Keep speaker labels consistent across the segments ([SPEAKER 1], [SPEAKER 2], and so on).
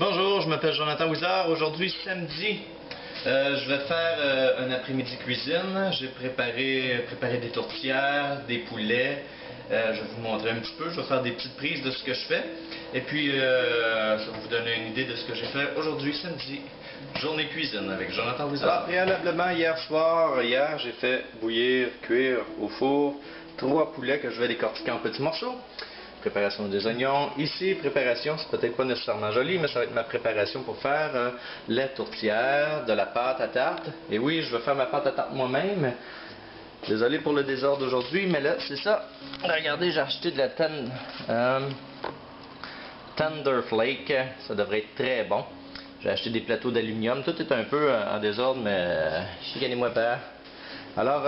[SPEAKER 1] Bonjour, je m'appelle Jonathan Wizard. Aujourd'hui, samedi, je vais faire un après-midi cuisine. J'ai préparé des tourtières, des poulets. Je vais vous montrer un petit peu. Je vais faire des petites prises de ce que je fais. Et puis, ça va vous donner une idée de ce que j'ai fait aujourd'hui, samedi. Journée cuisine avec Jonathan Wizard. Alors, préalablement, hier, j'ai fait cuire au four 3 poulets que je vais décortiquer en petits morceaux. Préparation des oignons. Ici, préparation, c'est peut-être pas nécessairement joli, mais ça va être ma préparation pour faire la tourtière, de la pâte à tarte. Et oui, je vais faire ma pâte à tarte moi-même. Désolé pour le désordre d'aujourd'hui, mais là, c'est ça. Regardez, j'ai acheté de la Tender Flake. Ça devrait être très bon. J'ai acheté des plateaux d'aluminium. Tout est un peu en désordre, mais chicanez-moi pas. Alors,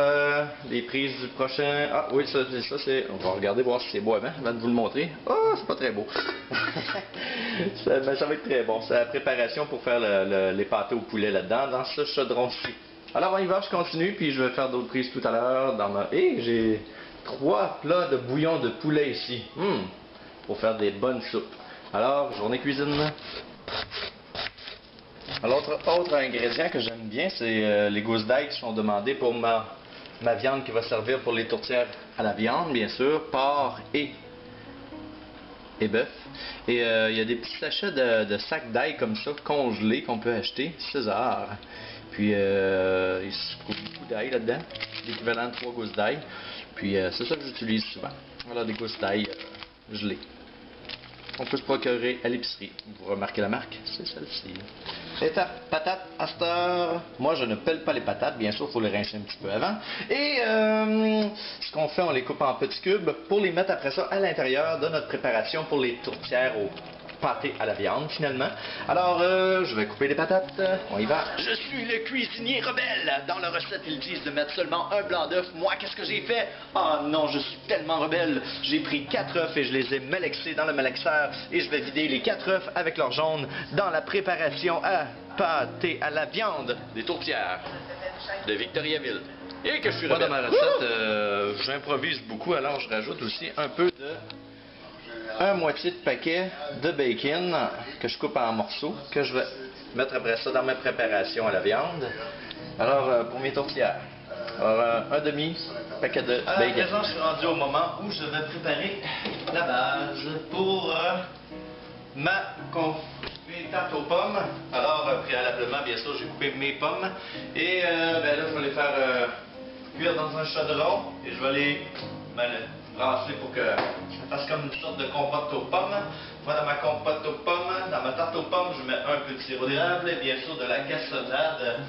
[SPEAKER 1] les prises du prochain... Ah oui, ça c'est... On va regarder voir si c'est beau avant de vous le montrer. Oh, c'est pas très beau. Mais ça va être très bon. C'est la préparation pour faire les pâtés au poulet là-dedans, dans ce chaudron-ci. Alors, on y va, je continue, puis je vais faire d'autres prises tout à l'heure. Et j'ai 3 plats de bouillon de poulet ici. Pour faire des bonnes soupes. Alors, journée cuisine. L'autre ingrédient que j'aime bien, c'est les gousses d'ail qui sont demandées pour ma viande qui va servir pour les tourtières à la viande, bien sûr, porc et bœuf. Et il y a des petits sachets de sacs d'ail comme ça, congelés, qu'on peut acheter, César. Puis il se trouve beaucoup d'ail là-dedans, l'équivalent de 3 gousses d'ail. Puis c'est ça que j'utilise souvent. Voilà des gousses d'ail gelées. On peut se procurer à l'épicerie. Vous remarquez la marque? C'est celle-ci. Étape patates à cette heure. Moi, je ne pèle pas les patates. Bien sûr, il faut les rincer un petit peu avant. Et ce qu'on fait, on les coupe en petits cubes pour les mettre après ça à l'intérieur de notre préparation pour les tourtières au pâté à la viande, finalement. Alors, je vais couper les patates. On y va. Je suis le cuisinier rebelle. Dans la recette, ils disent de mettre seulement un blanc d'œuf. Moi, qu'est-ce que j'ai fait? Ah non, je suis tellement rebelle. J'ai pris 4 œufs et je les ai malaxés dans le malaxeur. Et je vais vider les 4 œufs avec leur jaune dans la préparation à pâté à la viande des tourtières de Victoriaville. Et que je suis rebelle. Dans ma recette, j'improvise beaucoup, alors je rajoute aussi un peu de... moitié de paquet de bacon que je coupe en morceaux, que je vais mettre après ça dans ma préparation à la viande. Alors, pour mes tourtières, un demi paquet de bacon. À présent, je suis rendu au moment où je vais préparer la base pour mes tartes aux pommes. Alors, préalablement, bien sûr, j'ai coupé mes pommes. Et là, je vais les faire cuire dans un chaudron. Et je vais les brasser pour que ça fasse comme une sorte de compote aux pommes. Moi, dans ma compote aux pommes, dans ma tarte aux pommes, je mets un peu de sirop d'érable et bien sûr de la cassonade.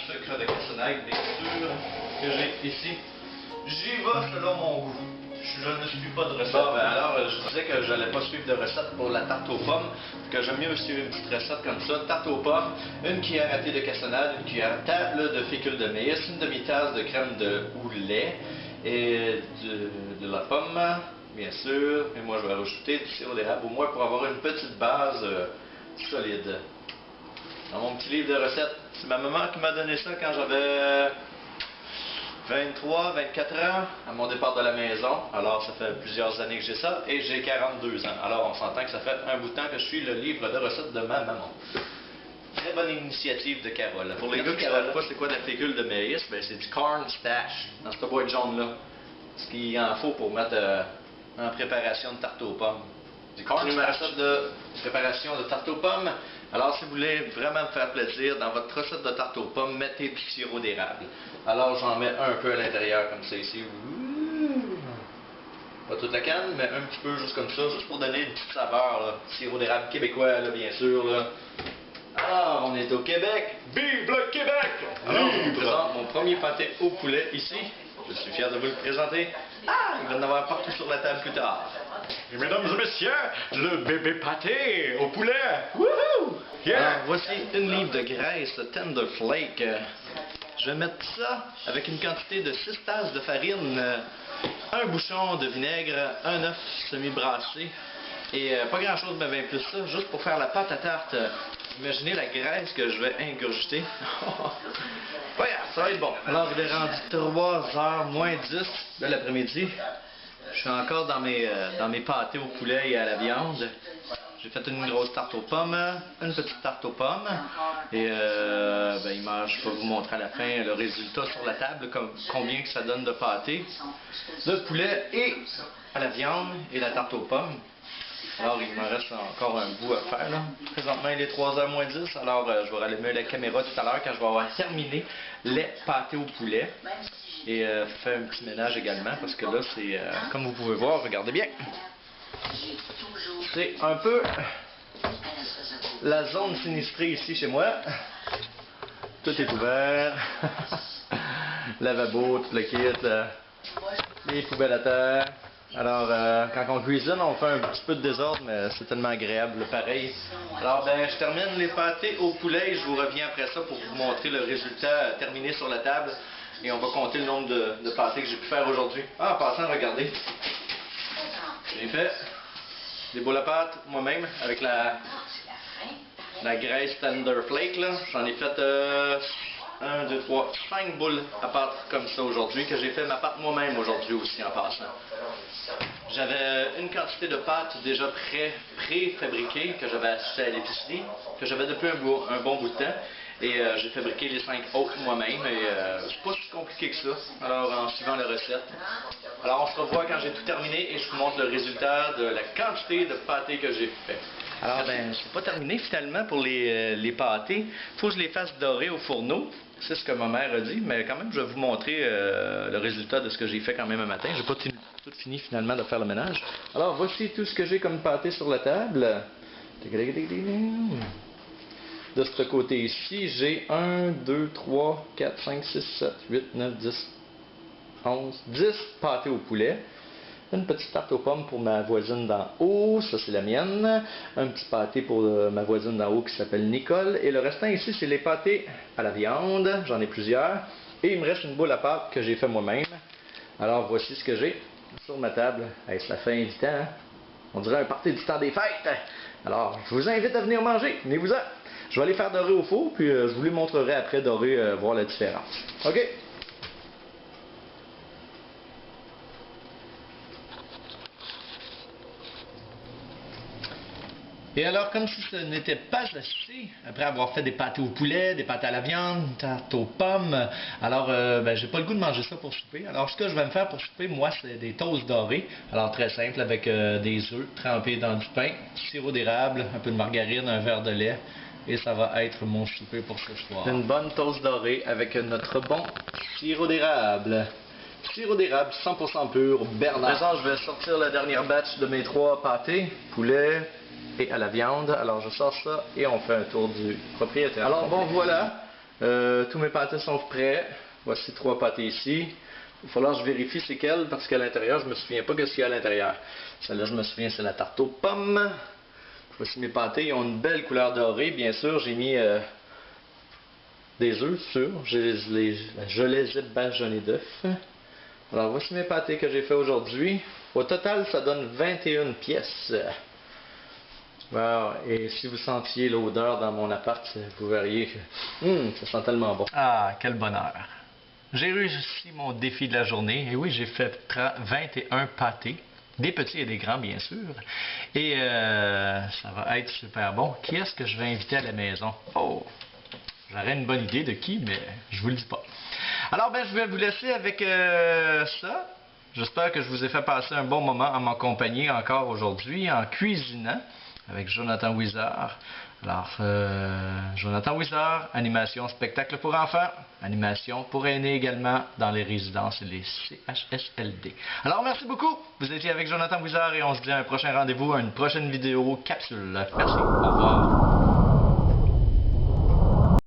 [SPEAKER 1] Sucre de cassonade, bien sûr, que j'ai ici. J'y vais selon mon goût. Je ne suis pas de recette. Bon, alors, je disais que je n'allais pas suivre de recette pour la tarte aux pommes, que j'aime mieux suivre une petite recette comme ça. Tarte aux pommes, une cuillère à thé de cassonade, une cuillère à table de fécule de maïs, une demi-tasse de crème ou lait et de la pomme, bien sûr. Et moi, je vais rajouter du sirop d'érable, au moins pour avoir une petite base solide. Dans mon petit livre de recettes, c'est ma maman qui m'a donné ça quand j'avais 23, 24 ans, à mon départ de la maison. Alors, ça fait plusieurs années que j'ai ça, et j'ai 42 ans. Alors, on s'entend que ça fait un bout de temps que je suis le livre de recettes de ma maman. Très bonne initiative de Carole. Pour les gars qui ne savent pas c'est quoi de la fécule de maïs, ben c'est du corn stash, dans cette boîte jaune-là. Ce qu'il en faut pour mettre en préparation de tarte aux pommes. Du corn stash. Recette de préparation de tarte aux pommes. Alors, si vous voulez vraiment me faire plaisir, dans votre recette de tarte aux pommes, mettez du sirop d'érable. Alors, j'en mets un peu à l'intérieur, comme ça ici. Pas toute la canne, mais un petit peu juste comme ça, juste pour donner une petite saveur, là. Sirop d'érable québécois, là, bien sûr, là. Alors, on est au Québec. Vive le Québec! Alors, je vous présente mon premier pâté au poulet ici. Je suis fier de vous le présenter. Il va y en avoir partout sur la table plus tard.
[SPEAKER 2] Et mesdames et messieurs, le bébé pâté au poulet.
[SPEAKER 1] Wouhou! Yeah. Alors, voici une livre de graisse Tender Flake. Je vais mettre ça avec une quantité de 6 tasses de farine, un bouchon de vinaigre, un œuf semi-brassé et pas grand chose, mais bien plus ça, juste pour faire la pâte à tarte. Imaginez la graisse que je vais ingurgiter. Ouais, ça va être bon. Alors, il est rendu 3h moins 10 de l'après-midi. Je suis encore dans mes pâtés au poulet et à la viande. J'ai fait une grosse tarte aux pommes, une petite tarte aux pommes. Et je vais vous montrer à la fin le résultat sur la table, combien que ça donne de pâté, de poulet et à la viande et la tarte aux pommes. Alors, il me reste encore un bout à faire, là. Présentement, il est 3h moins 10, alors je vais rallumer la caméra tout à l'heure quand je vais avoir terminé les pâtés au poulet. Et faire un petit ménage également, parce que là, c'est, comme vous pouvez voir, regardez bien. C'est un peu la zone sinistrée ici chez moi. Tout est ouvert. Lavabo, tout le kit, les poubelles à terre. Alors, quand on cuisine, on fait un petit peu de désordre, mais c'est tellement agréable, pareil. Alors, je termine les pâtés au poulet et je vous reviens après ça pour vous montrer le résultat terminé sur la table. Et on va compter le nombre de pâtés que j'ai pu faire aujourd'hui. Ah, en passant, regardez. J'ai fait des boules à pâte moi-même avec la graisse Tender Flake, là. J'en ai fait 1, 2, 3, 5 boules à pâte comme ça aujourd'hui, que j'ai fait ma pâte moi-même aujourd'hui aussi en passant. J'avais une quantité de pâte déjà pré-fabriquée que j'avais achetée à l'épicerie, que j'avais depuis un bon bout de temps. Et j'ai fabriqué les 5 autres moi-même et c'est pas si compliqué que ça, alors en suivant la recette. Alors on se revoit quand j'ai tout terminé et je vous montre le résultat de la quantité de pâtés que j'ai fait. Alors c'est pas terminé finalement pour les pâtés. Faut que je les fasse dorer au fourneau. C'est ce que ma mère a dit, mais quand même je vais vous montrer le résultat de ce que j'ai fait quand même un matin. J'ai pas tout fini finalement de faire le ménage. Alors voici tout ce que j'ai comme pâté sur la table. De ce côté ici, j'ai 1, 2, 3, 4, 5, 6, 7, 8, 9, 10, 11, 10 pâtés au poulet. Une petite tarte aux pommes pour ma voisine d'en haut, ça c'est la mienne. Un petit pâté pour ma voisine d'en haut qui s'appelle Nicole. Et le restant ici, c'est les pâtés à la viande. J'en ai plusieurs. Et il me reste une boule à pâte que j'ai fait moi-même. Alors voici ce que j'ai sur ma table. Hey, ça fait invitant, hein? On dirait un party du temps des fêtes. Alors, je vous invite à venir manger. Venez-vous-en. Je vais aller faire dorer au four, puis je vous les montrerai après dorer, voir la différence. OK? Et alors, comme si ce n'était pas assez, après avoir fait des pâtés au poulet, des pâtés à la viande, tarte aux pommes, alors j'ai pas le goût de manger ça pour souper. Alors, ce que je vais me faire pour souper, moi, c'est des toasts dorés. Alors, très simple, avec des œufs trempés dans du pain, sirop d'érable, un peu de margarine, un verre de lait. Et ça va être mon souper pour ce soir. Une bonne toast dorée avec notre bon sirop d'érable. Sirop d'érable 100% pur, Bernard. À présent, je vais sortir la dernière batch de mes 3 pâtés, poulet et à la viande. Alors, je sors ça et on fait un tour du propriétaire. Alors, bon, voilà. Tous mes pâtés sont prêts. Voici 3 pâtés ici. Il va falloir que je vérifie c'est quel parce qu'à l'intérieur, je me souviens pas de ce qu'il y a à l'intérieur. Celle-là, je me souviens, c'est la tarte aux pommes. Voici mes pâtés, ils ont une belle couleur dorée. Bien sûr, j'ai mis des œufs sûrs. Je les ai badigeonnés d'œufs. Alors, voici mes pâtés que j'ai fait aujourd'hui. Au total, ça donne 21 pièces. Wow. Et si vous sentiez l'odeur dans mon appart, vous verriez que ça sent tellement bon. Ah, quel bonheur! J'ai réussi mon défi de la journée. Et oui, j'ai fait 21 pâtés. Des petits et des grands, bien sûr. Et ça va être super bon. Qui est-ce que je vais inviter à la maison? Oh! J'aurais une bonne idée de qui, mais je vous le dis pas. Alors, je vais vous laisser avec ça. J'espère que je vous ai fait passer un bon moment en m'accompagner encore aujourd'hui en cuisinant avec Jonathan Wizard. Alors, Jonathan Wizard, animation spectacle pour enfants, animation pour aînés également dans les résidences et les CHSLD. Alors, merci beaucoup. Vous étiez avec Jonathan Wizard et on se dit à un prochain rendez-vous, à une prochaine vidéo capsule. Merci. Au revoir.